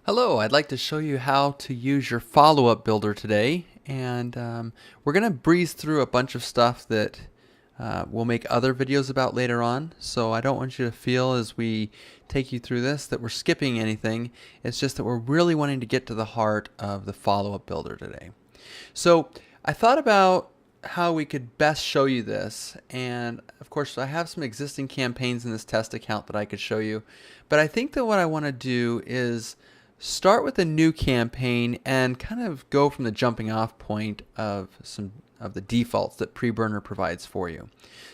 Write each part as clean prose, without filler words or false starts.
Hello, I'd like to show you how to use your follow-up builder today, and we're going to breeze through a bunch of stuff that we'll make other videos about later on, so I don't want you to feel as we take you through this that we're skipping anything. It's just that we're really wanting to get to the heart of the follow-up builder today. So I thought about how we could best show you this, and of course I have some existing campaigns in this test account that I could show you, but I think that what I want to do is start with a new campaign and kind of go from the jumping off point of some of the defaults that Preburner provides for you.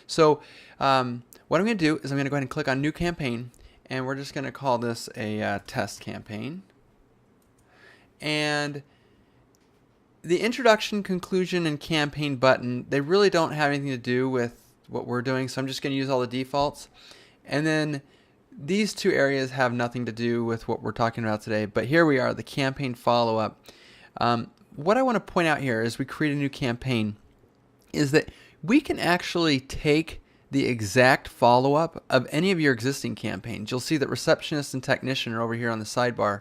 So what I'm going to do is I'm going to go ahead and click on new campaign, and we're just going to call this a test campaign. And the introduction, conclusion, and campaign button, they really don't have anything to do with what we're doing, so I'm just going to use all the defaults. And then these two areas have nothing to do with what we're talking about today, but here we are, the campaign follow-up. What I want to point out here as we create a new campaign is that we can actually take the exact follow-up of any of your existing campaigns. You'll see that receptionist and technician are over here on the sidebar,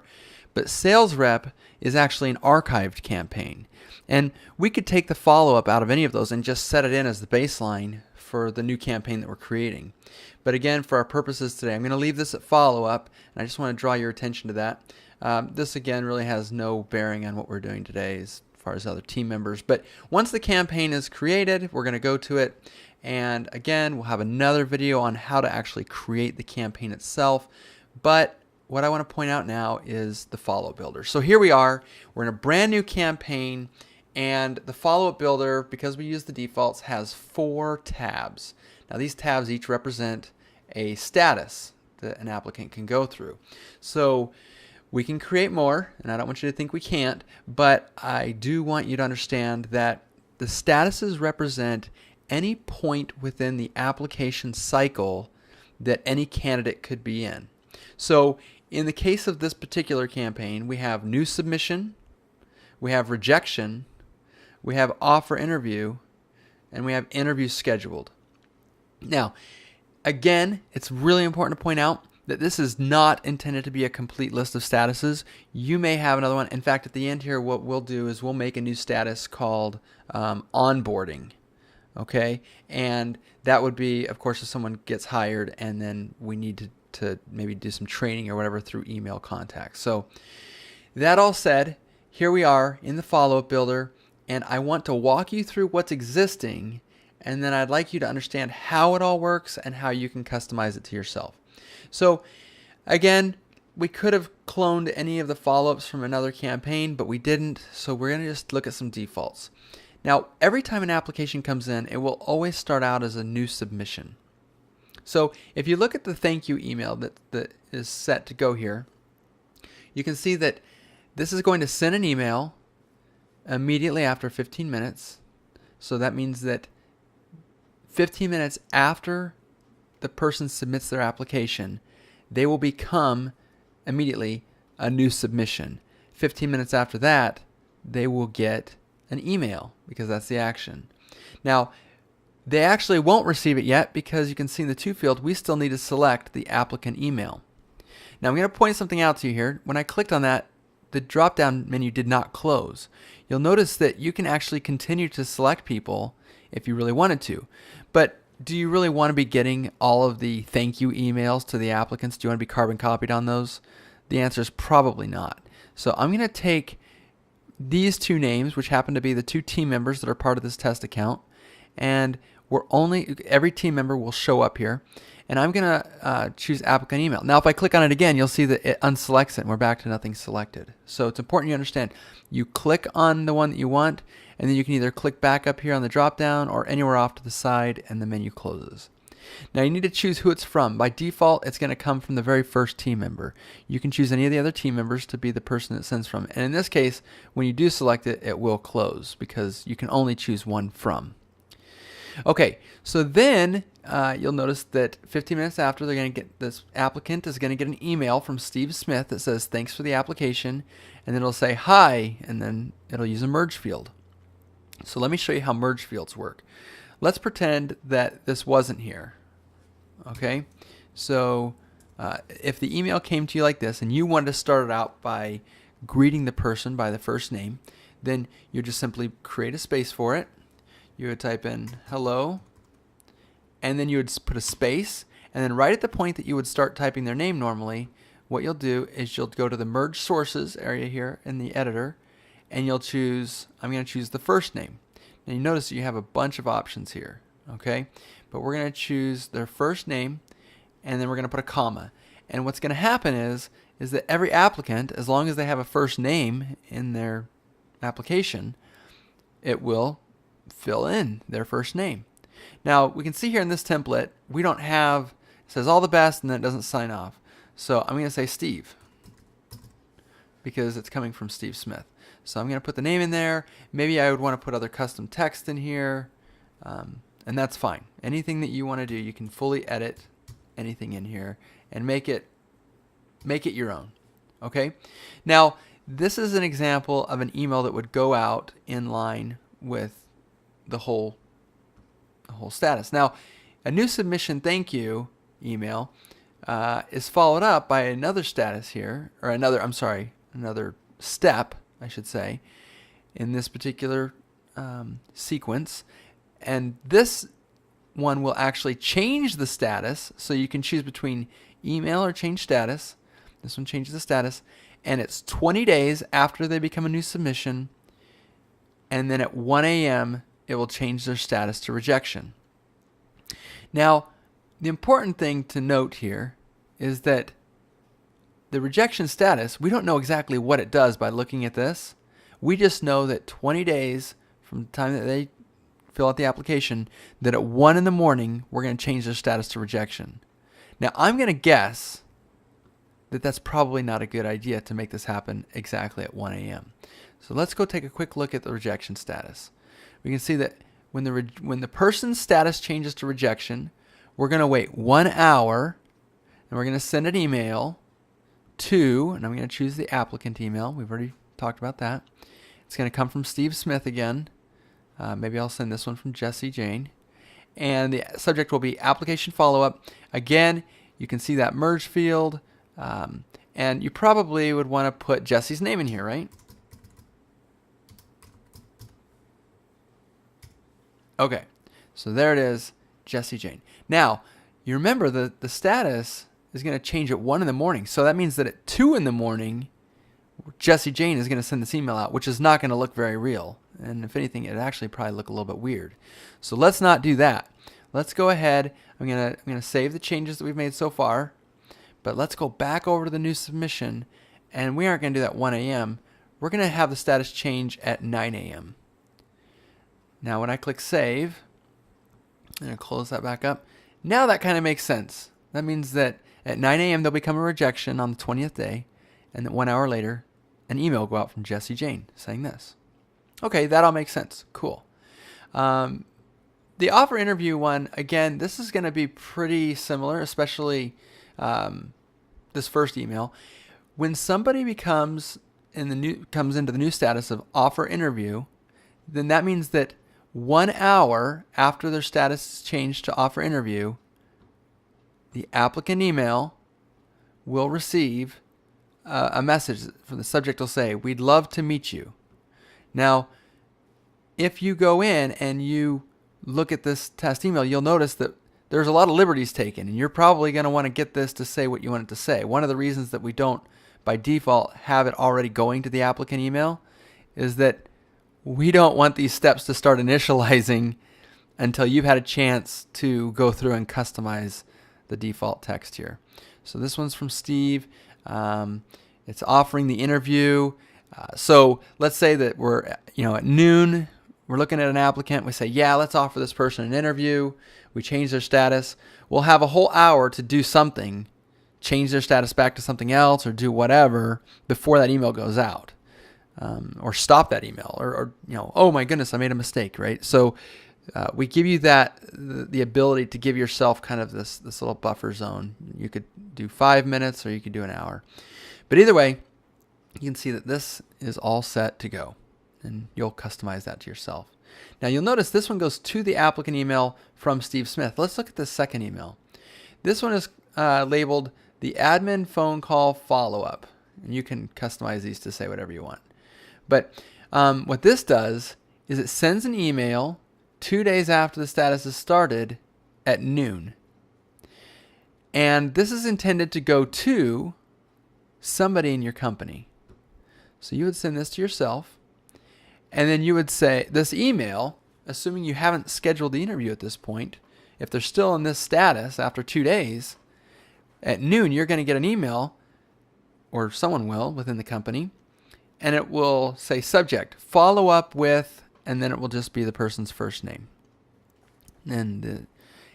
but sales rep is actually an archived campaign. And we could take the follow-up out of any of those and just set it in as the baseline for the new campaign that we're creating. But again, for our purposes today, I'm going to leave this at follow-up, and I just want to draw your attention to that. This again really has no bearing on what we're doing today as far as other team members. But once the campaign is created, we're going to go to it, and again, we'll have another video on how to actually create the campaign itself. But what I want to point out now is the follow-up builder. So here we are, we're in a brand new campaign, and the follow-up builder, because we use the defaults, has 4 tabs. Now these tabs each represent a status that an applicant can go through. So we can create more, and I don't want you to think we can't, but I do want you to understand that the statuses represent any point within the application cycle that any candidate could be in. So in the case of this particular campaign, we have new submission, we have rejection, we have offer interview, and we have interview scheduled. Now, again, it's really important to point out that this is not intended to be a complete list of statuses. You may have another one. In fact, at the end here, what we'll do is we'll make a new status called onboarding. Okay, and that would be, of course, if someone gets hired and then we need to maybe do some training or whatever through email contacts. So that all said, here we are in the follow-up builder, and I want to walk you through what's existing, and then I'd like you to understand how it all works and how you can customize it to yourself. So again, we could have cloned any of the follow-ups from another campaign, but we didn't, so we're going to just look at some defaults. Now, every time an application comes in, it will always start out as a new submission. So if you look at the thank you email that is set to go here, you can see that this is going to send an email immediately after 15 minutes. So that means that 15 minutes after the person submits their application, they will become immediately a new submission. 15 minutes after that, they will get an email because that's the action. Now, they actually won't receive it yet because you can see in the to field, we still need to select the applicant email. Now, I'm going to point something out to you here. When I clicked on that, the drop-down menu did not close. You'll notice that you can actually continue to select people if you really wanted to. But do you really want to be getting all of the thank you emails to the applicants? Do you want to be carbon copied on those? The answer is probably not. So I'm going to take these 2 names, which happen to be the 2 team members that are part of this test account, and every team member will show up here, and I'm going to choose applicant email. Now, if I click on it again, you'll see that it unselects it, and we're back to nothing selected. So it's important you understand. You click on the one that you want, and then you can either click back up here on the drop-down or anywhere off to the side, and the menu closes. Now, you need to choose who it's from. By default, it's going to come from the very first team member. You can choose any of the other team members to be the person it sends from. And in this case, when you do select it, it will close because you can only choose one from. Okay, so then you'll notice that 15 minutes after, they're going to get this applicant is going to get an email from Steve Smith that says thanks for the application, and then it'll say hi, and then it'll use a merge field. So let me show you how merge fields work. Let's pretend that this wasn't here. Okay, so If the email came to you like this and you wanted to start it out by greeting the person by the first name, then you just simply create a space for it. You would type in hello, and then you would put a space, and then right at the point that you would start typing their name normally, what you'll do is you'll go to the merge sources area here in the editor, and you'll choose, I'm going to choose the first name. Now you notice you have a bunch of options here, okay? But we're going to choose their first name, and then we're going to put a comma. And what's going to happen is that every applicant, as long as they have a first name in their application, it will fill in their first name. Now we can see here in this template, we don't have, it says all the best and then it doesn't sign off. So I'm going to say Steve because it's coming from Steve Smith. So I'm going to put the name in there. Maybe I would want to put other custom text in here, and that's fine. Anything that you want to do, you can fully edit anything in here and make it your own. Okay? Now, this is an example of an email that would go out in line with the whole status. Now, a new submission thank you email is followed up by another status here, or another step, I should say, in this particular sequence. And this one will actually change the status, so you can choose between email or change status. This one changes the status, and it's 20 days after they become a new submission, and then at 1 a.m. it will change their status to rejection. Now, the important thing to note here is that the rejection status, we don't know exactly what it does by looking at this. We just know that 20 days from the time that they fill out the application, that at 1 in the morning, we're going to change their status to rejection. Now, I'm going to guess that that's probably not a good idea to make this happen exactly at 1 a.m. So let's go take a quick look at the rejection status. We can see that when the person's status changes to rejection, we're going to wait 1 hour, and we're going to send an email to, and I'm going to choose the applicant email. We've already talked about that. It's going to come from Steve Smith again. Maybe I'll send this one from Jessie Jane. And the subject will be application follow-up. Again, you can see that merge field. And you probably would want to put Jessie's name in here, right? Okay, so there it is, Jessie Jane. Now, you remember that the status is going to change at 1 in the morning. So that means that at 2 in the morning, Jessie Jane is going to send this email out, which is not going to look very real. And if anything, it'd actually probably look a little bit weird. So let's not do that. Let's go ahead. I'm gonna save the changes that we've made so far. But let's go back over to the new submission, and we aren't going to do that 1 a.m. We're going to have the status change at 9 a.m. Now when I click save, I'm going to close that back up. Now that kind of makes sense. That means that at 9 a.m. there'll become a rejection on the 20th day, and that 1 hour later, an email will go out from Jessie Jane saying this. Okay, that all makes sense. Cool. The offer interview one, again, this is going to be pretty similar, especially this first email. When somebody comes into the new status of offer interview, then that means that 1 hour after their status is changed to offer interview, the applicant email will receive a message from the subject will say, "We'd love to meet you." Now, if you go in and you look at this test email, you'll notice that there's a lot of liberties taken, and you're probably going to want to get this to say what you want it to say. One of the reasons that we don't, by default, have it already going to the applicant email is that we don't want these steps to start initializing until you've had a chance to go through and customize the default text here. So this one's from Steve. It's offering the interview. So let's say that we're at noon. We're looking at an applicant. We say, yeah, let's offer this person an interview. We change their status. We'll have a whole hour to do something, change their status back to something else or do whatever before that email goes out. Or stop that email or oh my goodness, I made a mistake, right? So we give you the ability to give yourself kind of this little buffer zone. You could do 5 minutes or you could do an hour. But either way, you can see that this is all set to go. And you'll customize that to yourself. Now you'll notice this one goes to the applicant email from Steve Smith. Let's look at the second email. This one is labeled the admin phone call follow-up. And you can customize these to say whatever you want. But what this does is it sends an email 2 days after the status is started at noon. And this is intended to go to somebody in your company. So you would send this to yourself, and then you would say this email, assuming you haven't scheduled the interview at this point, if they're still in this status after 2 days, at noon you're going to get an email, or someone will within the company, and it will say subject, follow up with, and then it will just be the person's first name. And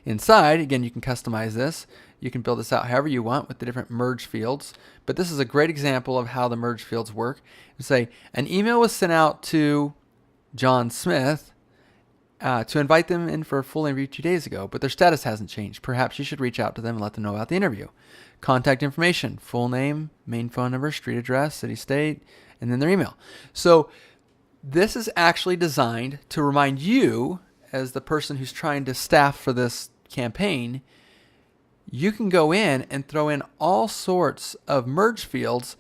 inside, again, you can customize this. You can build this out however you want with the different merge fields. But this is a great example of how the merge fields work. You say, an email was sent out to John Smith to invite them in for a full interview 2 days ago, but their status hasn't changed. Perhaps you should reach out to them and let them know about the interview. Contact information, full name, main phone number, street address, city, state, and then their email. So this is actually designed to remind you, as the person who's trying to staff for this campaign, you can go in and throw in all sorts of merge fields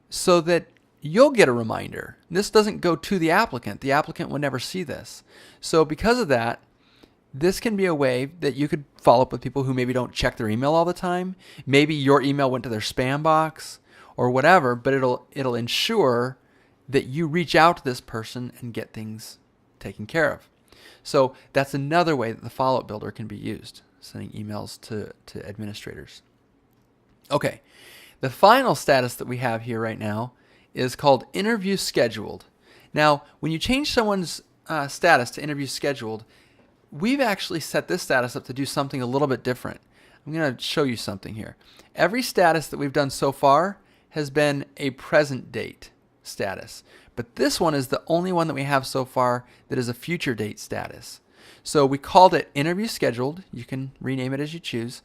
so that you'll get a reminder. This doesn't go to the applicant. The applicant would never see this. So because of that, this can be a way that you could follow up with people who maybe don't check their email all the time. Maybe your email went to their spam box or whatever, but it'll ensure that you reach out to this person and get things taken care of. So that's another way that the follow-up builder can be used, sending emails to administrators. Okay, the final status that we have here right now is called interview scheduled. Now, when you change someone's status to interview scheduled, we've actually set this status up to do something a little bit different. I'm going to show you something here. Every status that we've done so far has been a present date status, but this one is the only one that we have so far that is a future date status. So we called it interview scheduled. You can rename it as you choose,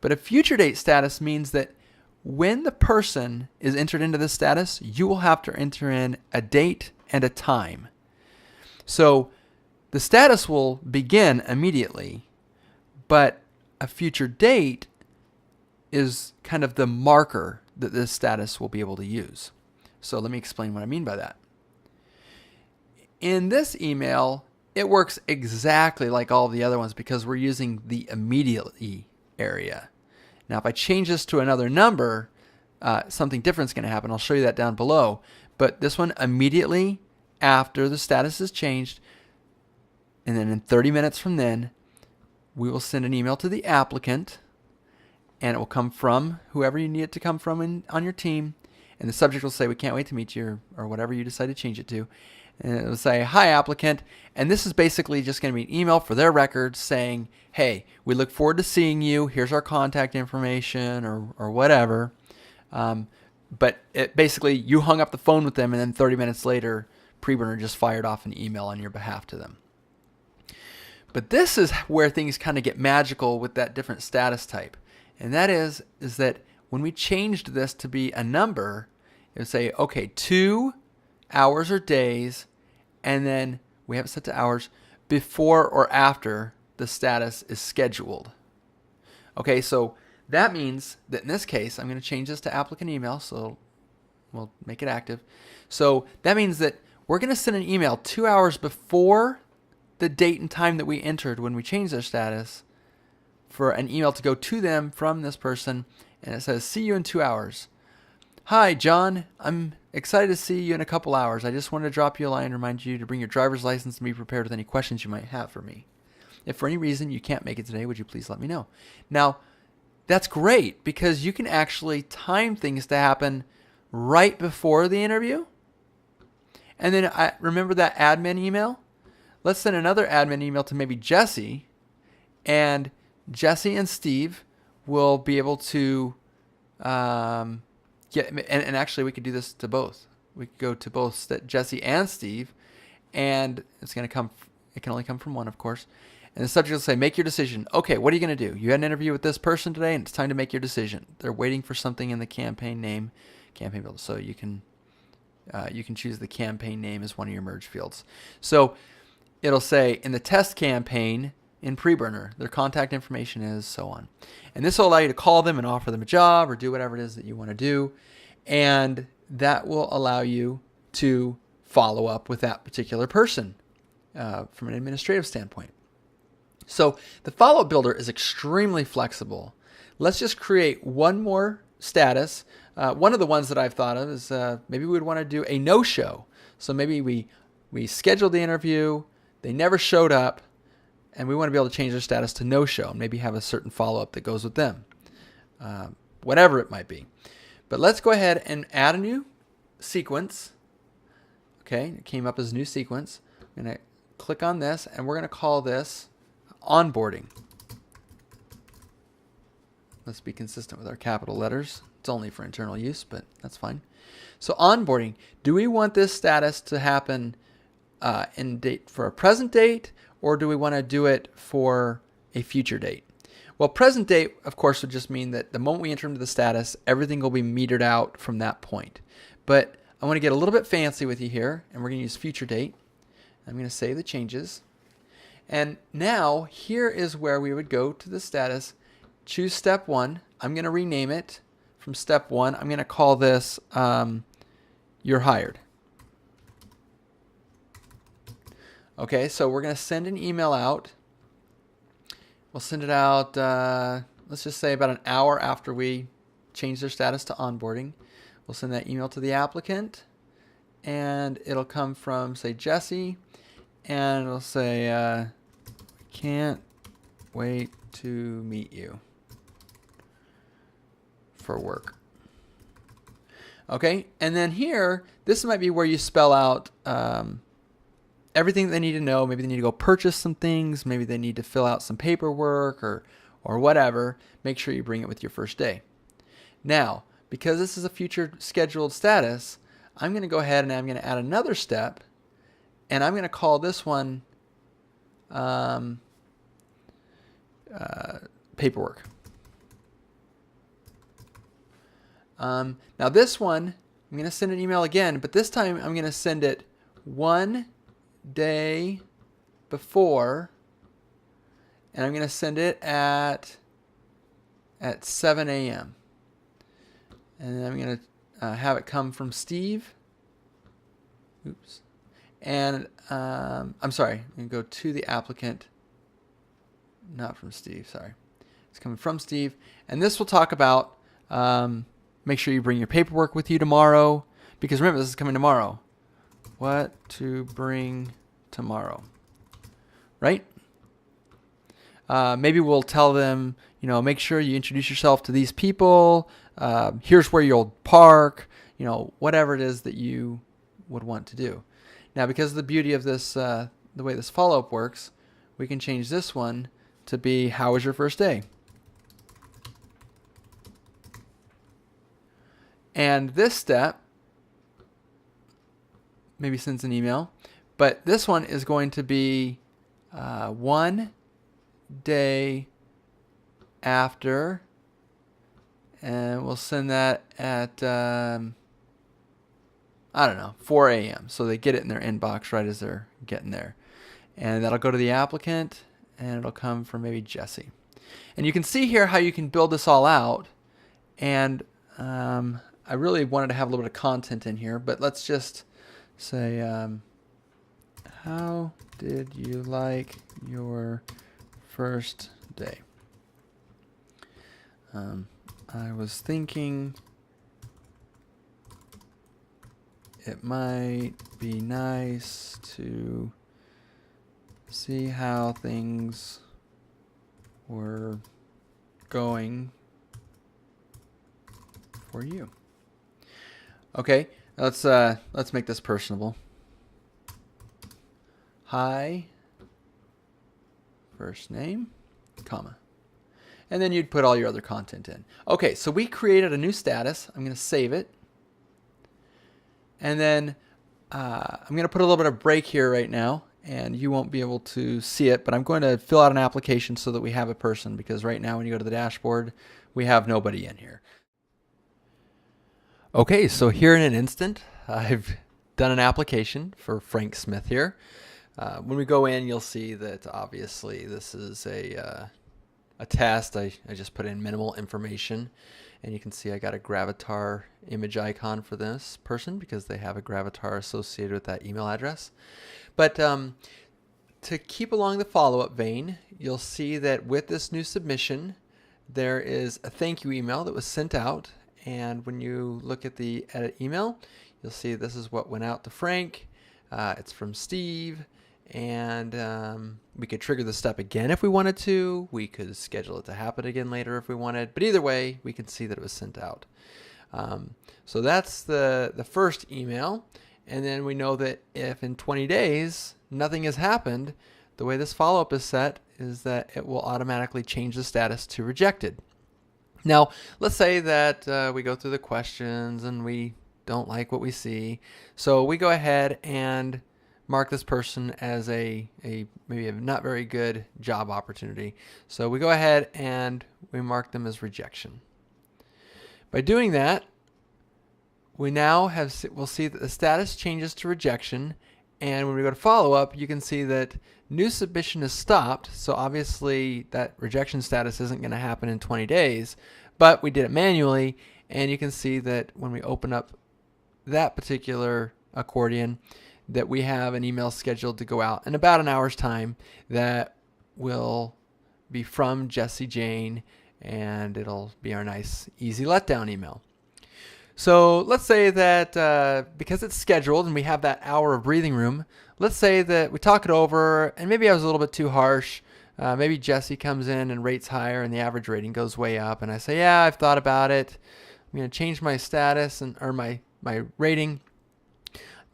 but a future date status means that when the person is entered into this status, you will have to enter in a date and a time. So the status will begin immediately, but a future date is kind of the marker that this status will be able to use. So let me explain what I mean by that. In this email, it works exactly like all the other ones because we're using the immediately area. Now, if I change this to another number, something different is going to happen. I'll show you that down below. But this one, immediately after the status is changed, and then in 30 minutes from then, we will send an email to the applicant, and it will come from whoever you need it to come from on your team. And the subject will say, we can't wait to meet you, or whatever you decide to change it to. And it will say, hi, applicant. And this is basically just going to be an email for their records saying, hey, we look forward to seeing you. Here's our contact information or whatever. But it basically, you hung up the phone with them, and then 30 minutes later, Preburner just fired off an email on your behalf to them. But this is where things kind of get magical with that different status type. And that is that when we changed this to be a number, it would say, okay, 2 hours or days, and then we have it set to hours before or after the status is scheduled. Okay, so that means that in this case, I'm going to change this to applicant email, so we'll make it active. So that means that we're going to send an email 2 hours before the date and time that we entered when we changed their status for an email to go to them from this person, and it says, see you in 2 hours. Hi, John. I'm excited to see you in a couple hours. I just wanted to drop you a line and remind you to bring your driver's license and be prepared with any questions you might have for me. If for any reason you can't make it today, would you please let me know? Now, that's great because you can actually time things to happen right before the interview. And then remember that admin email? Let's send another admin email to maybe Jesse, and Jesse and Steve will be able to and actually we could do this to both. We could go to both Jesse and Steve, and it can only come from one, of course. And the subject will say, make your decision. Okay, what are you going to do? You had an interview with this person today, and it's time to make your decision. They're waiting for something in the campaign name, campaign builder. So you can choose the campaign name as one of your merge fields. So it'll say, in the test campaign, in Preburner. Their contact information is, so on. And this will allow you to call them and offer them a job or do whatever it is that you want to do. And that will allow you to follow up with that particular person from an administrative standpoint. So the follow-up builder is extremely flexible. Let's just create one more status. One of the ones that I've thought of is maybe we would want to do a no-show. So maybe we scheduled the interview, they never showed up, and we want to be able to change their status to no-show and maybe have a certain follow-up that goes with them. Whatever it might be. But let's go ahead and add a new sequence. Okay, it came up as a new sequence. I'm going to click on this, and we're going to call this onboarding. Let's be consistent with our capital letters. It's only for internal use, but that's fine. So onboarding, do we want this status to happen in date for a present date, or do we want to do it for a future date? Well, present date, of course, would just mean that the moment we enter into the status, everything will be metered out from that point. But I want to get a little bit fancy with you here, and we're going to use future date. I'm going to save the changes. And now, here is where we would go to the status, choose step 1. I'm going to rename it from step 1. I'm going to call this You're Hired. Okay, so we're going to send an email out. We'll send it out, let's just say about an hour after we change their status to onboarding. We'll send that email to the applicant, and it'll come from, say, Jesse, and it'll say, can't wait to meet you for work. Okay, and then here, this might be where you spell out everything they need to know. Maybe they need to go purchase some things. Maybe they need to fill out some paperwork or whatever. Make sure you bring it with your first day. Now, because this is a future scheduled status, I'm going to go ahead and I'm going to add another step, and I'm going to call this one paperwork. Now this one, I'm going to send an email again, but this time I'm going to send it 1 day before, and I'm going to send it at 7 a.m. And then I'm going to have it come from Steve. Oops. And I'm sorry, I'm going to go to the applicant, not from Steve, sorry. It's coming from Steve. And this will talk about make sure you bring your paperwork with you tomorrow, because remember, this is coming tomorrow. What to bring tomorrow, right? Maybe we'll tell them, make sure you introduce yourself to these people. Here's where you'll park, whatever it is that you would want to do. Now, because of the beauty of this, the way this follow-up works, we can change this one to be, how was your first day? And this step maybe sends an email, but this one is going to be 1 day after, and we'll send that at 4 a.m. so they get it in their inbox right as they're getting there. And that'll go to the applicant, and it'll come from maybe Jesse. And you can see here how you can build this all out, and I really wanted to have a little bit of content in here, but let's just say, how did you like your first day? I was thinking it might be nice to see how things were going for you. Okay, let's make this personable. Hi, first name, comma. And then you'd put all your other content in. Okay, so we created a new status. I'm going to save it. And then I'm going to put a little bit of break here right now, and you won't be able to see it, but I'm going to fill out an application so that we have a person, because right now when you go to the dashboard, we have nobody in here. Okay, so here in an instant, I've done an application for Frank Smith here. When we go in, you'll see that obviously this is a test. I just put in minimal information, and you can see I got a Gravatar image icon for this person because they have a Gravatar associated with that email address. But to keep along the follow-up vein, you'll see that with this new submission, there is a thank you email that was sent out. And when you look at the edit email, you'll see this is what went out to Frank. It's from Steve. And we could trigger the step again if we wanted to. We could schedule it to happen again later if we wanted. But either way, we can see that it was sent out. So that's the first email. And then we know that if in 20 days nothing has happened, the way this follow-up is set is that it will automatically change the status to rejected. Now, let's say that we go through the questions and we don't like what we see. So we go ahead and mark this person as maybe a not very good job opportunity. So we go ahead and we mark them as rejection. By doing that, we'll see that the status changes to rejection. And when we go to follow up, you can see that new submission is stopped. So obviously that rejection status isn't going to happen in 20 days, but we did it manually. And you can see that when we open up that particular accordion, that we have an email scheduled to go out in about an hour's time that will be from Jesse Jane, and it'll be our nice, easy letdown email. So let's say that because it's scheduled and we have that hour of breathing room, let's say that we talk it over and maybe I was a little bit too harsh. Maybe Jesse comes in and rates higher and the average rating goes way up. And I say, yeah, I've thought about it. I'm going to change my status or my rating.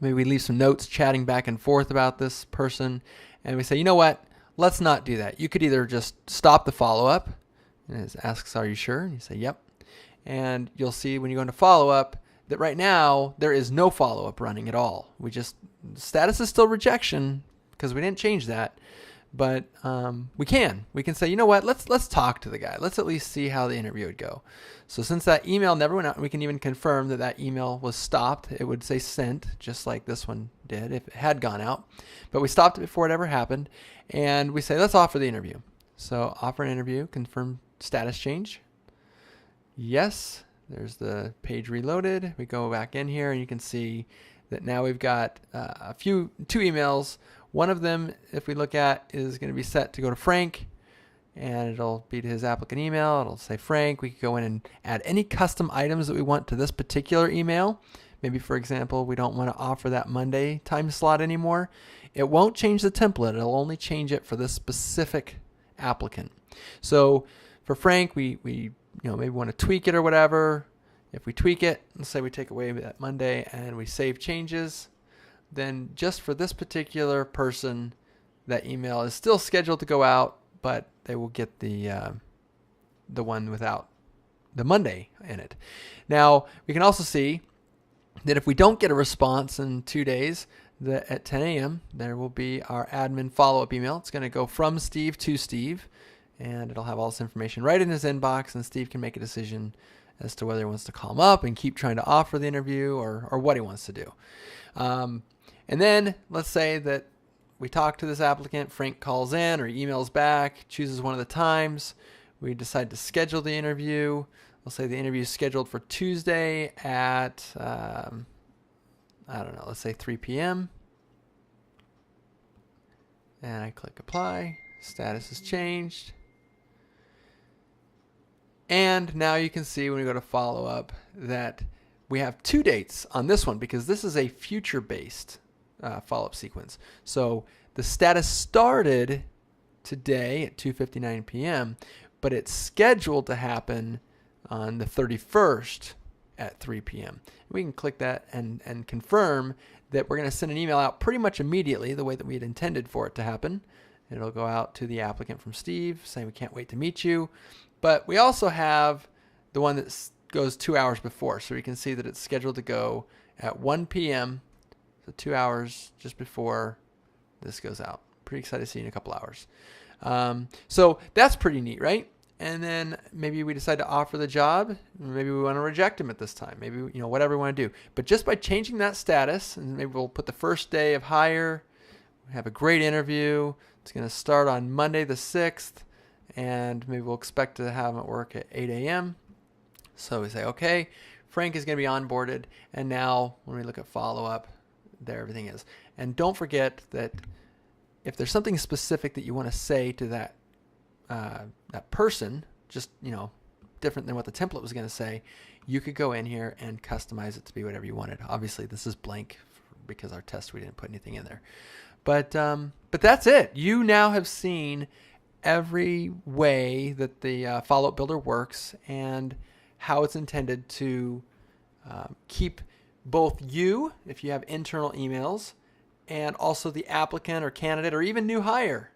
Maybe we leave some notes chatting back and forth about this person. And we say, you know what? Let's not do that. You could either just stop the follow-up. And it asks, are you sure? And you say, yep. And you'll see when you go into follow-up that right now there is no follow-up running at all. Status is still rejection because we didn't change that. But we can say, you know what, let's talk to the guy. Let's at least see how the interview would go. So since that email never went out, we can even confirm that email was stopped. It would say sent, just like this one did if it had gone out. But we stopped it before it ever happened. And we say, let's offer the interview. So offer an interview, confirm status change. Yes, there's the page reloaded. We go back in here and you can see that now we've got two emails. One of them, if we look at, is going to be set to go to Frank, and it'll be to his applicant email. It'll say Frank. We can go in and add any custom items that we want to this particular email. Maybe, for example, we don't want to offer that Monday time slot anymore. It won't change the template. It'll only change it for this specific applicant. So for Frank, we maybe want to tweak it or whatever. If we tweak it, let's say we take away that Monday and we save changes, then just for this particular person, that email is still scheduled to go out, but they will get the one without the Monday in it. Now, we can also see that if we don't get a response in 2 days, that at 10 a.m., there will be our admin follow-up email. It's going to go from Steve to Steve, and it'll have all this information right in his inbox, and Steve can make a decision as to whether he wants to call him up and keep trying to offer the interview or what he wants to do. And then let's say that we talk to this applicant, Frank calls in or emails back, chooses one of the times. We decide to schedule the interview. We'll say the interview is scheduled for Tuesday at, let's say 3 p.m. And I click apply. Status is changed. And now you can see when we go to follow up that we have 2 dates on this one because this is a future-based follow-up sequence. So the status started today at 2:59 p.m., but it's scheduled to happen on the 31st at 3 p.m. We can click that and confirm that we're going to send an email out pretty much immediately the way that we had intended for it to happen. It'll go out to the applicant from Steve saying we can't wait to meet you. But we also have the one that goes 2 hours before. So we can see that it's scheduled to go at 1 p.m., so 2 hours just before this goes out. Pretty excited to see you in a couple hours. So that's pretty neat, right? And then maybe we decide to offer the job. Maybe we want to reject him at this time. Maybe, whatever we want to do. But just by changing that status, and maybe we'll put the first day of hire, have a great interview. It's going to start on Monday the 6th, and maybe we'll expect to have him at work at 8 a.m. So we say, okay, Frank is going to be onboarded, and now when we look at follow-up, there everything is. And don't forget that if there's something specific that you want to say to that person, just, different than what the template was going to say, you could go in here and customize it to be whatever you wanted. Obviously, this is blank because our test, we didn't put anything in there. But that's it. You now have seen every way that the follow-up builder works and how it's intended to keep both you, if you have internal emails, and also the applicant or candidate or even new hire,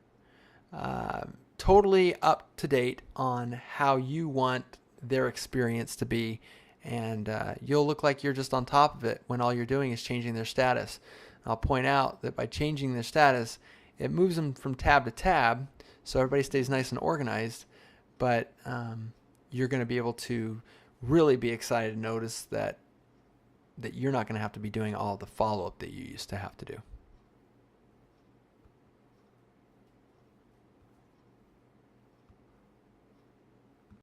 totally up to date on how you want their experience to be. And you'll look like you're just on top of it when all you're doing is changing their status. I'll point out that by changing their status, it moves them from tab to tab, so everybody stays nice and organized. But you're going to be able to really be excited to notice that you're not going to have to be doing all the follow-up that you used to have to do.